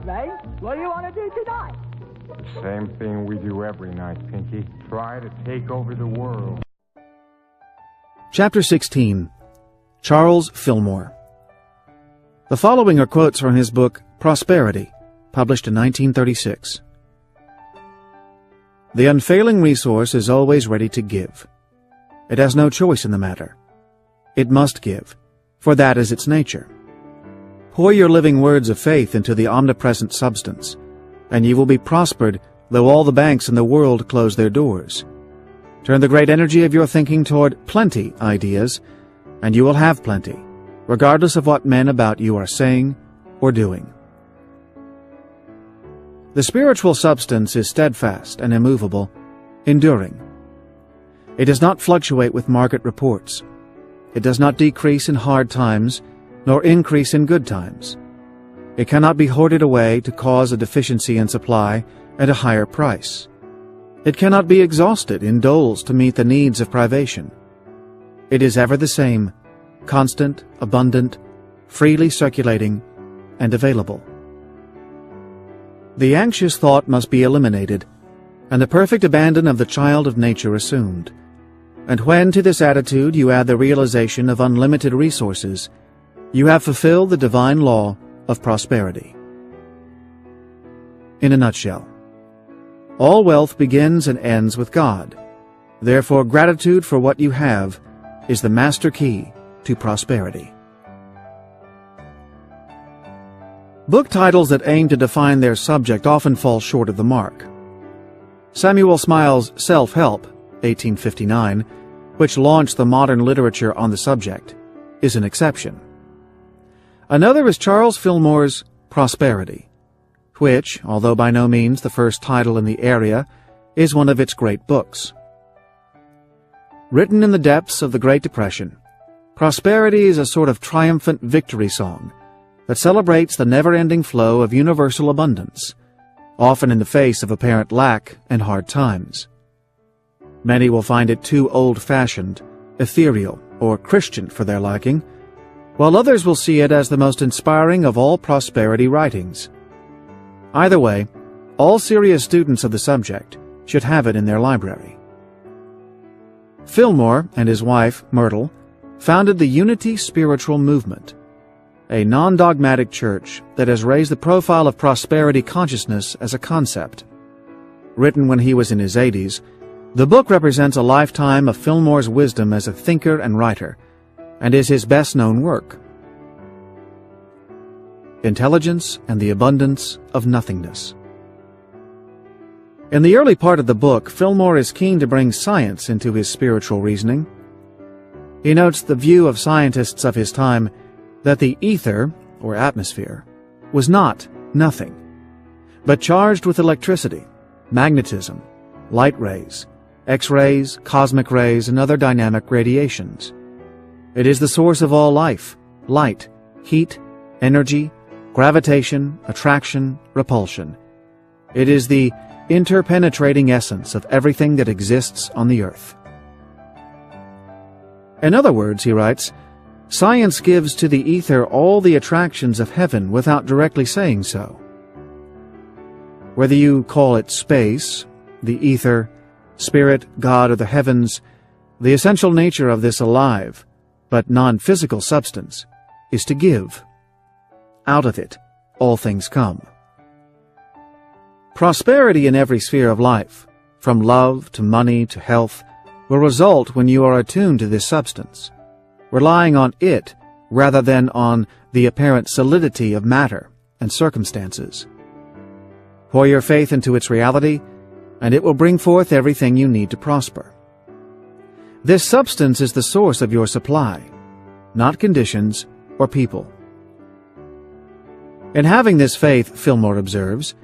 Ray. What do you want to do tonight? Same thing we do every night, Pinky. Try to take over the world. Chapter 16. Charles Fillmore. The following are quotes from his book, Prosperity, published in 1936. The unfailing resource is always ready to give. It has no choice in the matter. It must give, for that is its nature. Pour your living words of faith into the omnipresent substance, and you will be prospered though all the banks in the world close their doors. Turn the great energy of your thinking toward plenty ideas, and you will have plenty, regardless of what men about you are saying or doing. The spiritual substance is steadfast and immovable, enduring. It does not fluctuate with market reports. It does not decrease in hard times, nor increase in good times. It cannot be hoarded away to cause a deficiency in supply at a higher price. It cannot be exhausted in doles to meet the needs of privation. It is ever the same, constant, abundant, freely circulating, and available. The anxious thought must be eliminated, and the perfect abandon of the child of nature assumed. And when to this attitude you add the realization of unlimited resources, you have fulfilled the divine law of prosperity. In a nutshell, all wealth begins and ends with God. Therefore, gratitude for what you have is the master key to prosperity. Book titles that aim to define their subject often fall short of the mark. Samuel Smiles' Self-Help, 1859, which launched the modern literature on the subject, is an exception. Another is Charles Fillmore's Prosperity, which, although by no means the first title in the area, is one of its great books. Written in the depths of the Great Depression, Prosperity is a sort of triumphant victory song that celebrates the never-ending flow of universal abundance, often in the face of apparent lack and hard times. Many will find it too old-fashioned, ethereal, or Christian for their liking, while others will see it as the most inspiring of all prosperity writings. Either way, all serious students of the subject should have it in their library. Fillmore and his wife, Myrtle, founded the Unity Spiritual Movement, a non-dogmatic church that has raised the profile of prosperity consciousness as a concept. Written when he was in his 80s, the book represents a lifetime of Fillmore's wisdom as a thinker and writer, and is his best-known work. Intelligence and the Abundance of Nothingness. In the early part of the book, Fillmore is keen to bring science into his spiritual reasoning. He notes the view of scientists of his time that the ether, or atmosphere, was not nothing, but charged with electricity, magnetism, light rays, X-rays, cosmic rays, and other dynamic radiations. It is the source of all life, light, heat, energy, gravitation, attraction, repulsion. It is the interpenetrating essence of everything that exists on the earth. In other words, he writes, science gives to the ether all the attractions of heaven without directly saying so. Whether you call it space, the ether, spirit, God, or the heavens, the essential nature of this alive, but non-physical substance, is to give. Out of it, all things come. Prosperity in every sphere of life, from love to money to health, will result when you are attuned to this substance, relying on it rather than on the apparent solidity of matter and circumstances. Pour your faith into its reality, and it will bring forth everything you need to prosper. This substance is the source of your supply, not conditions or people. In having this faith, Fillmore observes,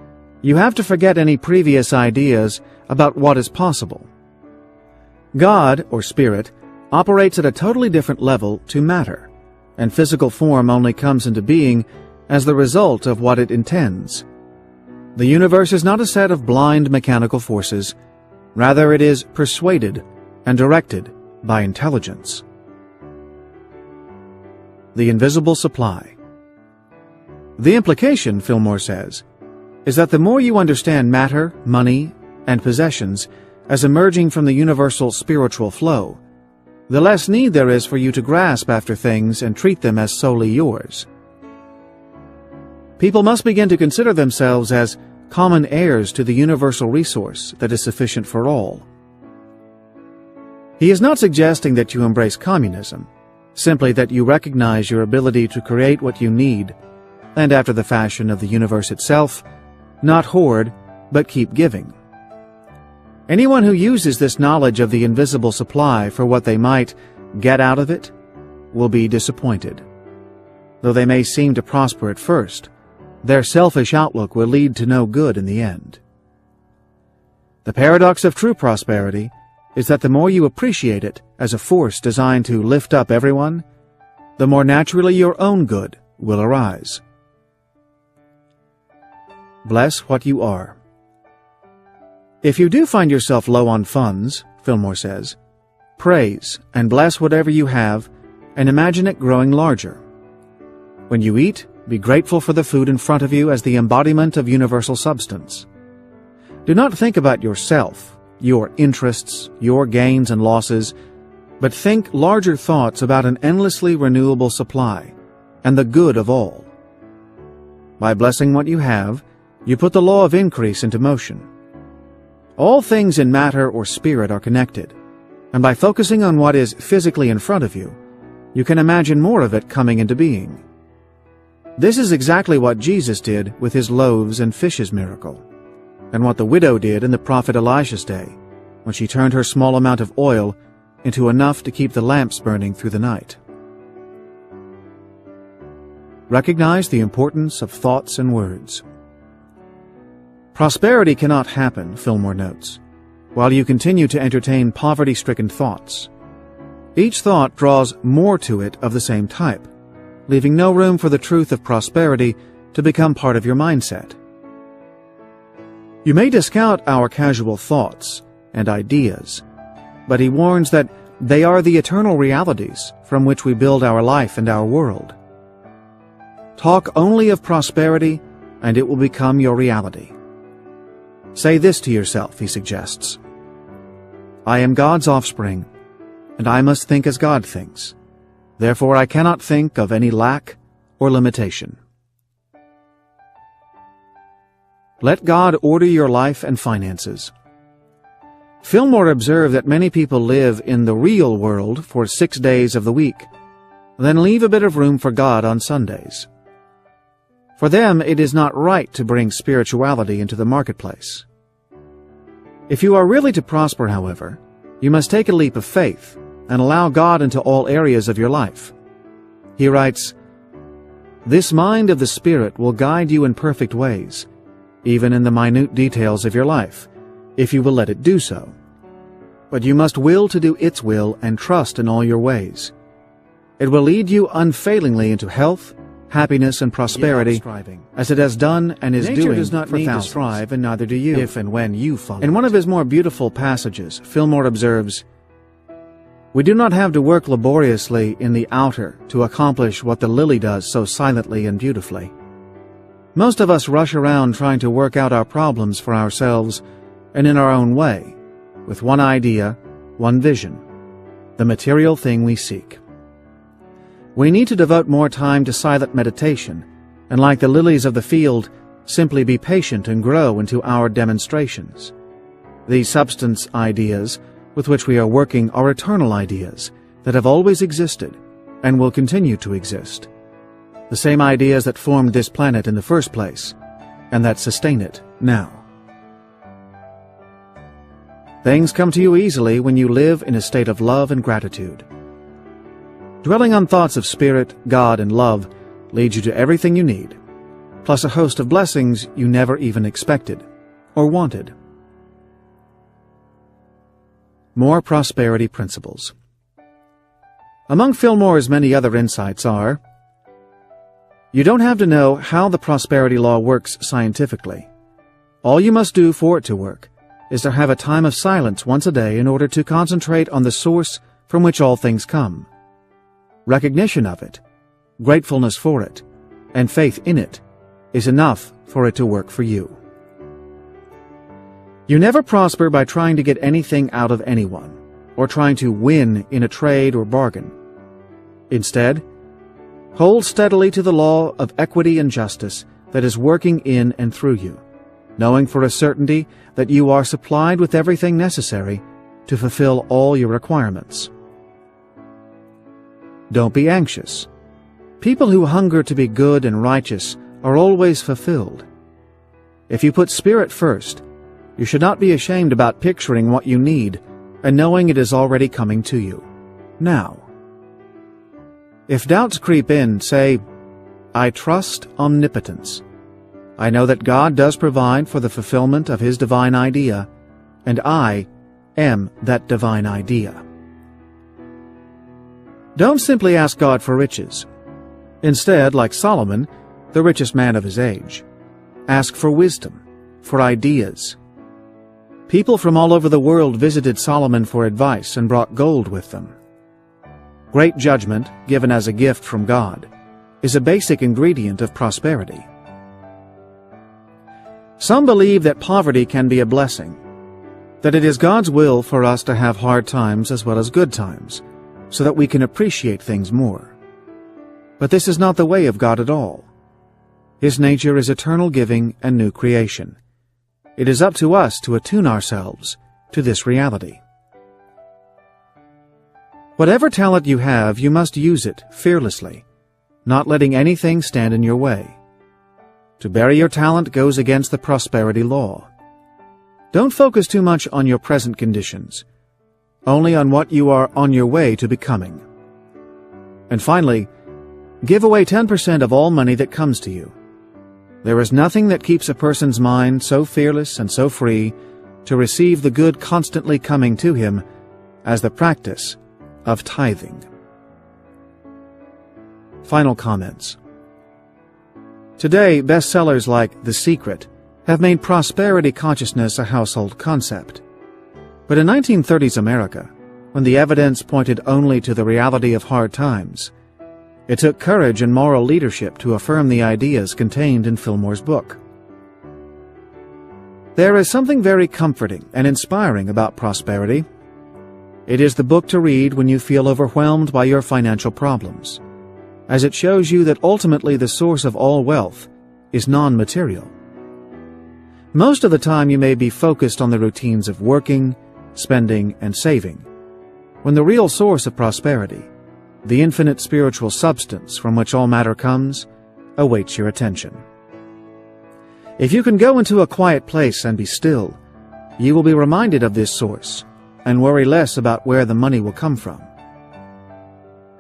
you have to forget any previous ideas about what is possible. God, or spirit, operates at a totally different level to matter, and physical form only comes into being as the result of what it intends. The universe is not a set of blind mechanical forces, rather it is persuaded and directed by intelligence. The invisible supply. The implication, Fillmore says, is that the more you understand matter, money, and possessions as emerging from the universal spiritual flow, the less need there is for you to grasp after things and treat them as solely yours. People must begin to consider themselves as common heirs to the universal resource that is sufficient for all. He is not suggesting that you embrace communism, simply that you recognize your ability to create what you need, and after the fashion of the universe itself, not hoard, but keep giving. Anyone who uses this knowledge of the invisible supply for what they might get out of it will be disappointed. Though they may seem to prosper at first, their selfish outlook will lead to no good in the end. The paradox of true prosperity is that the more you appreciate it as a force designed to lift up everyone, the more naturally your own good will arise. Bless what you are. If you do find yourself low on funds, Fillmore says, praise and bless whatever you have and imagine it growing larger. When you eat, be grateful for the food in front of you as the embodiment of universal substance. Do not think about yourself, your interests, your gains and losses, but think larger thoughts about an endlessly renewable supply and the good of all. By blessing what you have, you put the law of increase into motion. All things in matter or spirit are connected, and by focusing on what is physically in front of you, you can imagine more of it coming into being. This is exactly what Jesus did with his loaves and fishes miracle, and what the widow did in the prophet Elisha's day, when she turned her small amount of oil into enough to keep the lamps burning through the night. Recognize the importance of thoughts and words. Prosperity cannot happen, Fillmore notes, while you continue to entertain poverty-stricken thoughts. Each thought draws more to it of the same type, leaving no room for the truth of prosperity to become part of your mindset. You may discount our casual thoughts and ideas, but he warns that they are the eternal realities from which we build our life and our world. Talk only of prosperity, and it will become your reality. Say this to yourself, he suggests. I am God's offspring, and I must think as God thinks. Therefore I cannot think of any lack or limitation. Let God order your life and finances. Fillmore observed that many people live in the real world for 6 days of the week, then leave a bit of room for God on Sundays. For them, it is not right to bring spirituality into the marketplace. If you are really to prosper, however, you must take a leap of faith and allow God into all areas of your life. He writes, "This mind of the Spirit will guide you in perfect ways, even in the minute details of your life, if you will let it do so. But you must will to do its will and trust in all your ways. It will lead you unfailingly into health, happiness, and prosperity, as it has done and is doing does not for need thousands. To strive, and neither do you, if and when you follow." In one of his more beautiful passages, Fillmore observes, "We do not have to work laboriously in the outer to accomplish what the lily does so silently and beautifully. Most of us rush around trying to work out our problems for ourselves and in our own way, with one idea, one vision, the material thing we seek. We need to devote more time to silent meditation, and like the lilies of the field, simply be patient and grow into our demonstrations. These substance ideas with which we are working are eternal ideas that have always existed and will continue to exist. The same ideas that formed this planet in the first place, and that sustain it now. Things come to you easily when you live in a state of love and gratitude. Dwelling on thoughts of spirit, God, and love leads you to everything you need, plus a host of blessings you never even expected or wanted." More prosperity principles. Among Fillmore's many other insights are: you don't have to know how the prosperity law works scientifically. All you must do for it to work is to have a time of silence once a day in order to concentrate on the source from which all things come. Recognition of it, gratefulness for it, and faith in it is enough for it to work for you. You never prosper by trying to get anything out of anyone, or trying to win in a trade or bargain. Instead, hold steadily to the law of equity and justice that is working in and through you, knowing for a certainty that you are supplied with everything necessary to fulfill all your requirements. Don't be anxious. People who hunger to be good and righteous are always fulfilled. If you put spirit first, you should not be ashamed about picturing what you need and knowing it is already coming to you, now. If doubts creep in, say, I trust omnipotence. I know that God does provide for the fulfillment of His divine idea, and I am that divine idea. Don't simply ask God for riches. Instead, like Solomon, the richest man of his age, ask for wisdom, for ideas. People from all over the world visited Solomon for advice and brought gold with them. Great judgment, given as a gift from God, is a basic ingredient of prosperity. Some believe that poverty can be a blessing, that it is God's will for us to have hard times as well as good times, so that we can appreciate things more. But this is not the way of God at all. His nature is eternal giving and new creation. It is up to us to attune ourselves to this reality. Whatever talent you have, you must use it fearlessly, not letting anything stand in your way. To bury your talent goes against the prosperity law. Don't focus too much on your present conditions, only on what you are on your way to becoming. And finally, give away 10% of all money that comes to you. There is nothing that keeps a person's mind so fearless and so free to receive the good constantly coming to him as the practice of tithing. Final comments. Today, bestsellers like The Secret have made prosperity consciousness a household concept. But in 1930s America, when the evidence pointed only to the reality of hard times, it took courage and moral leadership to affirm the ideas contained in Fillmore's book. There is something very comforting and inspiring about prosperity. It is the book to read when you feel overwhelmed by your financial problems, as it shows you that ultimately the source of all wealth is non-material. Most of the time you may be focused on the routines of working, spending, and saving, when the real source of prosperity, the infinite spiritual substance from which all matter comes, awaits your attention. If you can go into a quiet place and be still, you will be reminded of this source and worry less about where the money will come from.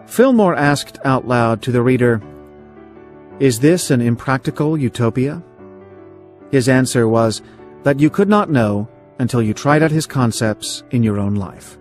Fillmore asked out loud to the reader, "Is this an impractical utopia?" His answer was that you could not know until you tried out his concepts in your own life.